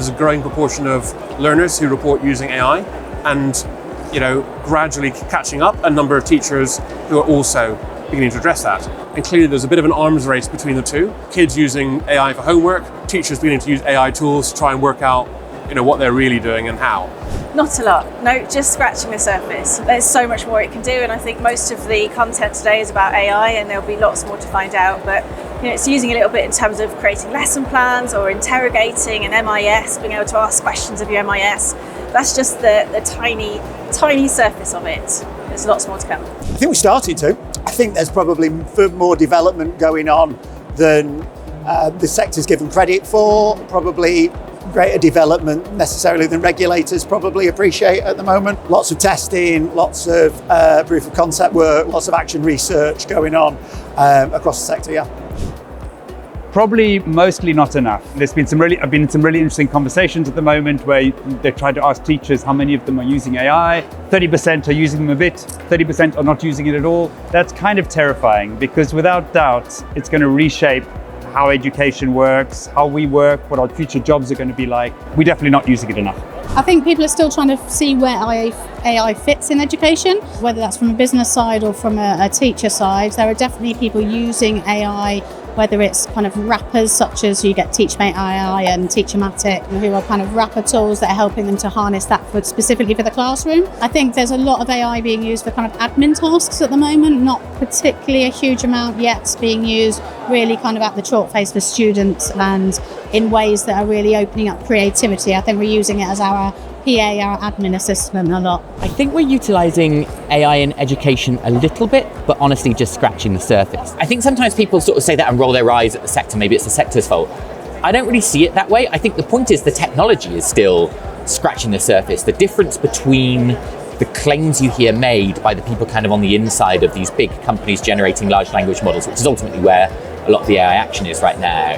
There's a growing proportion of learners who report using AI, and gradually catching up a number of teachers who are also beginning to address that. And clearly there's a bit of an arms race between the two. Kids using AI for homework, teachers beginning to use AI tools to try and work out what they're really doing and how. Not a lot, no, just scratching the surface. There's so much more it can do, and I think most of the content today is about AI, and there'll be lots more to find out, but it's using a little bit in terms of creating lesson plans or interrogating an MIS, being able to ask questions of your MIS. That's just the tiny surface of it. There's lots more to come. I think we started to. I think there's probably more development going on than the sector's given credit for, probably greater development necessarily than regulators probably appreciate at the moment. Lots of testing, lots of proof of concept work, lots of action research going on across the sector, yeah. Probably mostly not enough. I've been in some really interesting conversations at the moment where they try to ask teachers how many of them are using AI. 30% are using them a bit, 30% are not using it at all. That's kind of terrifying, because without doubt, it's going to reshape how education works, how we work, what our future jobs are going to be like. We're definitely not using it enough. I think people are still trying to see where AI fits in education, whether that's from a business side or from a teacher side. There are definitely people using AI, whether it's kind of wrappers such as you get TeachMate AI and Teachermatic, who are kind of wrapper tools that are helping them to harness that specifically for the classroom. I think there's a lot of AI being used for kind of admin tasks at the moment, not particularly a huge amount yet being used really kind of at the chalk face for students and in ways that are really opening up creativity. I think we're using it as our PA, our admin assistant, a lot. I think we're utilising AI in education a little bit, but honestly just scratching the surface. I think sometimes people sort of say that and roll their eyes at the sector, maybe it's the sector's fault. I don't really see it that way. I think the point is the technology is still scratching the surface. The difference between the claims you hear made by the people kind of on the inside of these big companies generating large language models, which is ultimately where a lot of the AI action is right now,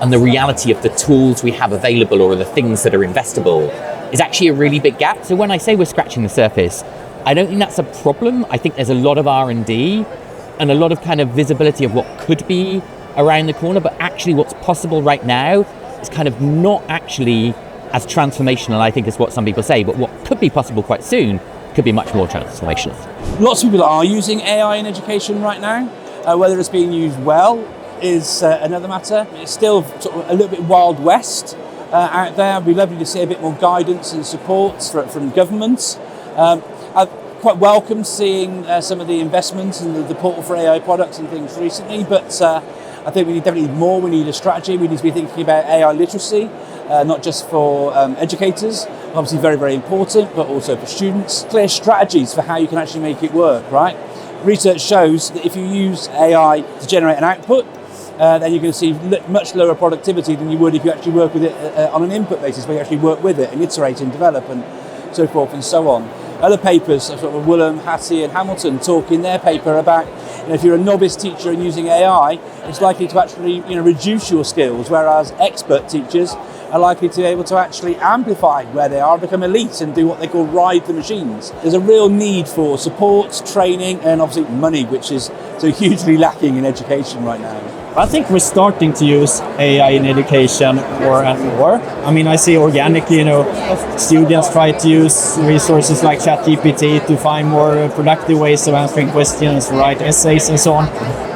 and the reality of the tools we have available or the things that are investable is actually a really big gap. So when I say we're scratching the surface, I don't think that's a problem. I think there's a lot of R&D and a lot of kind of visibility of what could be around the corner, but actually what's possible right now is kind of not actually as transformational, I think, is what some people say, but what could be possible quite soon could be much more transformational. Lots of people are using AI in education right now. Whether it's being used well is another matter. It's still sort of a little bit Wild West out there. It'd be lovely to see a bit more guidance and support from governments. I've quite welcomed seeing some of the investments and the portal for AI products and things recently, but I think we definitely need more. We need a strategy. We need to be thinking about AI literacy, not just for educators, obviously very, very important, but also for students. Clear strategies for how you can actually make it work, right? Research shows that if you use AI to generate an output, then you're going to see much lower productivity than you would if you actually work with it on an input basis, where you actually work with it and iterate and develop and so forth and so on. Other papers, sort of Woolham, Hattie and Hamilton, talk in their paper about if you're a novice teacher and using AI, it's likely to actually reduce your skills, whereas expert teachers are likely to be able to actually amplify where they are, become elite and do what they call ride the machines. There's a real need for support, training and obviously money, which is so hugely lacking in education right now. I think we're starting to use AI in education more and more. I mean, I see organically, students try to use resources like ChatGPT to find more productive ways of answering questions, write essays and so on.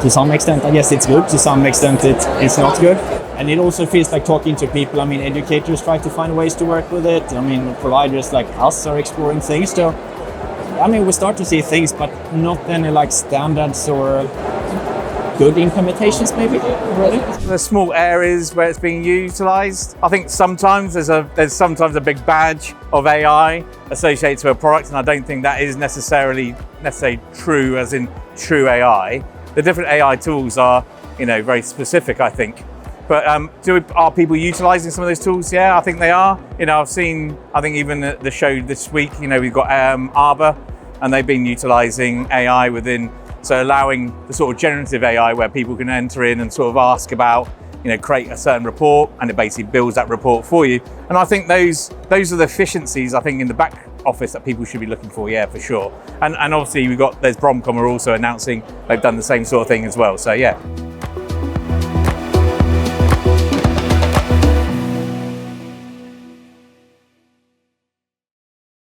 To some extent, I guess it's good. To some extent, it's not good. And it also feels like talking to people. I mean, educators try to find ways to work with it. I mean, providers like us are exploring things. So, I mean, we start to see things, but not any like standards or good implementations maybe already. There's small areas where it's being utilised. I think sometimes there's sometimes a big badge of AI associated to a product, and I don't think that is necessarily true as in true AI. The different AI tools are, very specific, I think. But are people utilising some of those tools? Yeah, I think they are. I've seen, I think even at the show this week, we've got Arbor, and they've been utilising AI within, so allowing the sort of generative AI where people can enter in and sort of ask about, create a certain report, and it basically builds that report for you. And I think those are the efficiencies, I think, in the back office that people should be looking for, yeah, for sure. And obviously there's Bromcom are also announcing they've done the same sort of thing as well, so yeah.